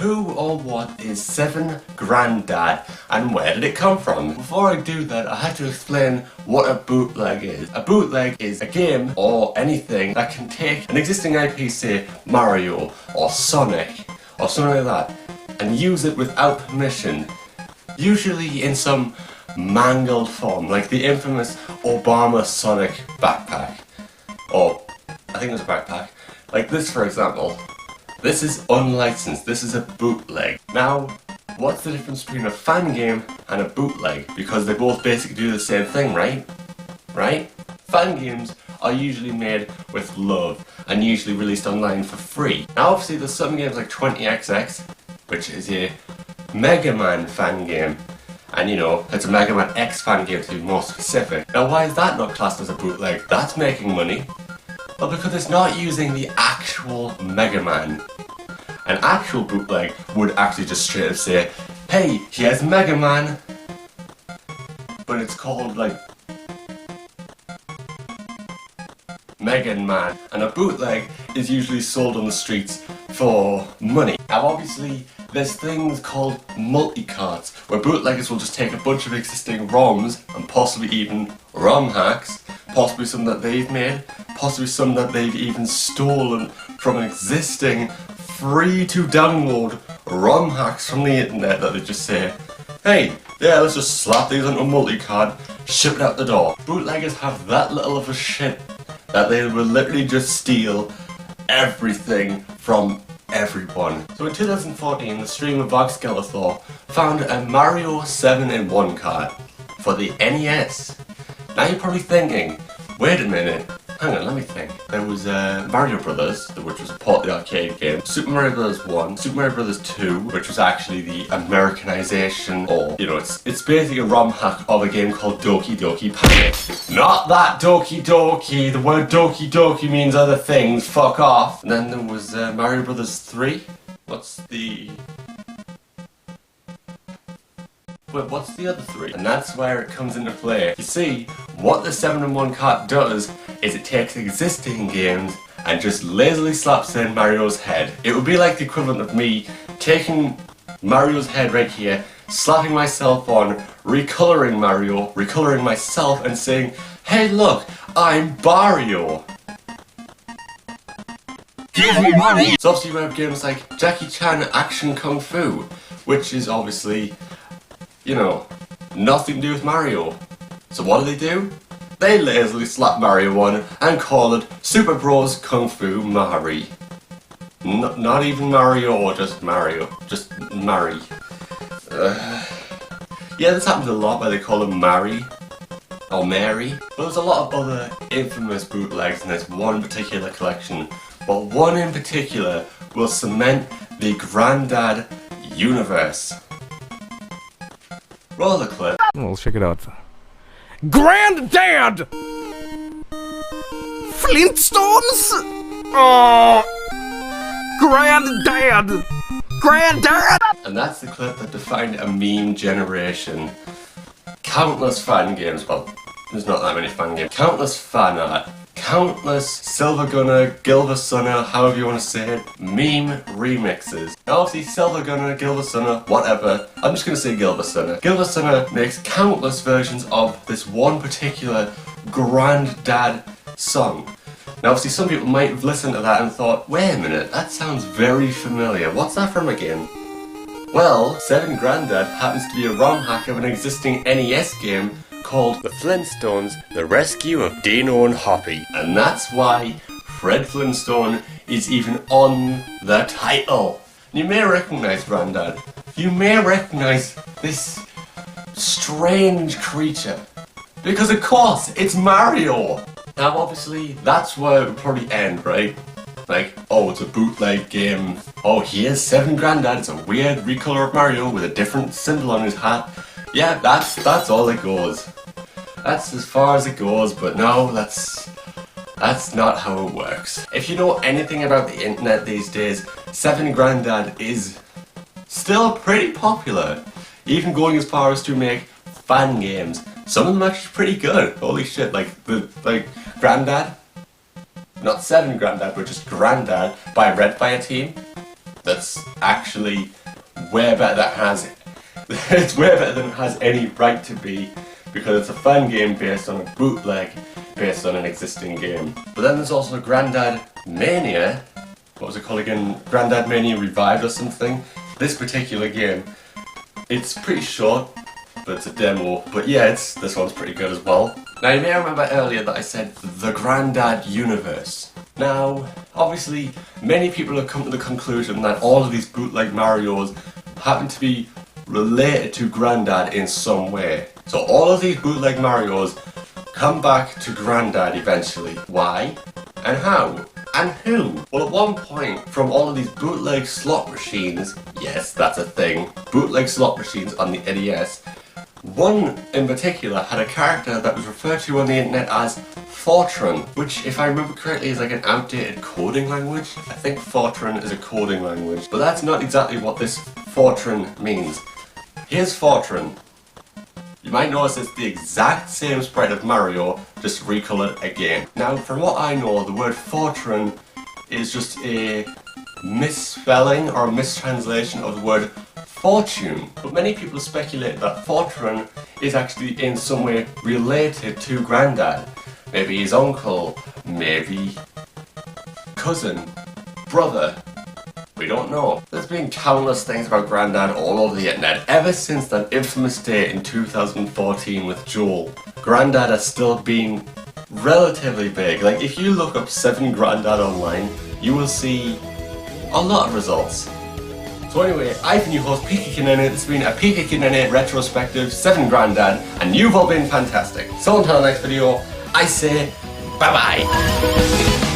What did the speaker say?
Who or what is 7 Grandad and where did it come from? Before I do that, I have to explain what a bootleg is. A bootleg is a game or anything that can take an existing IP, say Mario or Sonic or something like that, and use it without permission. Usually in some mangled form, like the infamous Obama Sonic backpack. Or, I think it was a backpack. Like this, for example. This is unlicensed, this is a bootleg. Now, what's the difference between a fan game and a bootleg? Because they both basically do the same thing, right? Right? Fan games are usually made with love and usually released online for free. Now obviously there's some games like 20XX, which is a Mega Man fan game. And you know, it's a Mega Man X fan game to be more specific. Now why is that not classed as a bootleg? That's making money. Well, because it's not using the actual Mega Man. An actual bootleg would actually just straight up say, hey, here's Mega Man. But it's called like Mega Man. And a bootleg is usually sold on the streets for money. Now obviously there's things called multi-carts, where bootleggers will just take a bunch of existing ROMs and possibly even ROM hacks, possibly some that they've made, possibly some that they've even stolen from an existing free to download ROM hacks from the internet that they just say, hey, yeah, let's just slap these onto a multi-card, ship it out the door. Bootleggers have that little of a shit that they will literally just steal everything from everyone. So in 2014, the streamer Box Skeletor found a Mario 7-in-1 card for the NES. Now you're probably thinking, wait a minute, hang on, let me think. There was Mario Brothers, which was a port of the arcade game, Super Mario Brothers 1, Super Mario Brothers 2, which was actually the Americanization, or, you know, it's basically a ROM hack of a game called Doki Doki Panic. Not that Doki Doki, the word Doki Doki means other things, fuck off. And then there was Mario Brothers 3, what's the other 3? And that's where it comes into play. You see, what the 7-in-1 cart does is it takes existing games and just lazily slaps in Mario's head. It would be like the equivalent of me taking Mario's head right here, slapping myself on, recoloring Mario, recoloring myself and saying, hey look, I'm Barrio. Give me money! So obviously we have games like Jackie Chan Action Kung Fu, which is obviously, you know, nothing to do with Mario. So what do? They lazily slap Mario on and call it Super Bros Kung Fu Mari. Not even Mario or just Mario, just Mari. Yeah, this happens a lot where they call him Mari or Mary. But there's a lot of other infamous bootlegs in this one particular collection. But one in particular will cement the Grandad universe. Roll the clip. Well, check it out. Granddad! Flintstones? Oh! Granddad! Granddad! And that's the clip that defined a meme generation. Countless fan games, well, there's not that many fan games. Countless fan art. Countless Silver Gunner, Gilver Sunner, however you want to say it, meme remixes. Now obviously Silver Gunner, Gilver Sunner, whatever, I'm just going to say Gilver Sunner. Gilver Sunner makes countless versions of this one particular Granddad song. Now obviously some people might have listened to that and thought, wait a minute, that sounds very familiar, what's that from again? Well, 7 Grandad happens to be a ROM hack of an existing NES game called The Flintstones, The Rescue of Dino and Hoppy. And that's why Fred Flintstone is even on the title. You may recognise Grandad. You may recognise this strange creature. Because of course, it's Mario! Now obviously, that's where it would probably end, right? Like, oh, it's a bootleg game. Oh, here's 7 Grandad, it's a weird recolor of Mario with a different symbol on his hat. Yeah, that's all it goes. That's as far as it goes, but no, that's not how it works. If you know anything about the internet these days, 7 Grandad is still pretty popular. Even going as far as to make fan games. Some of them actually pretty good. Holy shit, like Grandad? Not 7 Grandad, but just Grandad by Red Fire Team. that's actually way better than it has. It's way better than it has any right to be, because it's a fan game based on a bootleg based on an existing game. But then there's also Grandad Mania. What was it called again? Grandad Mania Revived or something. This particular game, it's pretty short, but it's a demo. But yeah, this one's pretty good as well. Now you may remember earlier that I said the Grandad universe. Now, obviously, many people have come to the conclusion that all of these bootleg Marios happen to be related to Grandad in some way. So all of these bootleg Marios come back to Grandad eventually. Why? And how? And who? Well, at one point, from all of these bootleg slot machines, yes, that's a thing, bootleg slot machines on the NES, one in particular had a character that was referred to on the internet as Fortran, which, if I remember correctly, is like an outdated coding language. I think Fortran is a coding language, but that's not exactly what this Fortran means. Here's Fortran. You might notice it's the exact same sprite of Mario, just recolored again. Now, from what I know, the word Fortran is just a misspelling or a mistranslation of the word fortune. But many people speculate that Fortran is actually in some way related to Grandad. Maybe his uncle, maybe cousin, brother. We don't know. There's been countless things about Grandad all over the internet ever since that infamous day in 2014 with Joel. Grandad has still been relatively big. Like, if you look up 7 Grandad online, you will see a lot of results. So anyway, I've been your host, Pikakid98. This has been a Pikakid98 retrospective, 7 Grandad, and you've all been fantastic. So until the next video, I say bye-bye.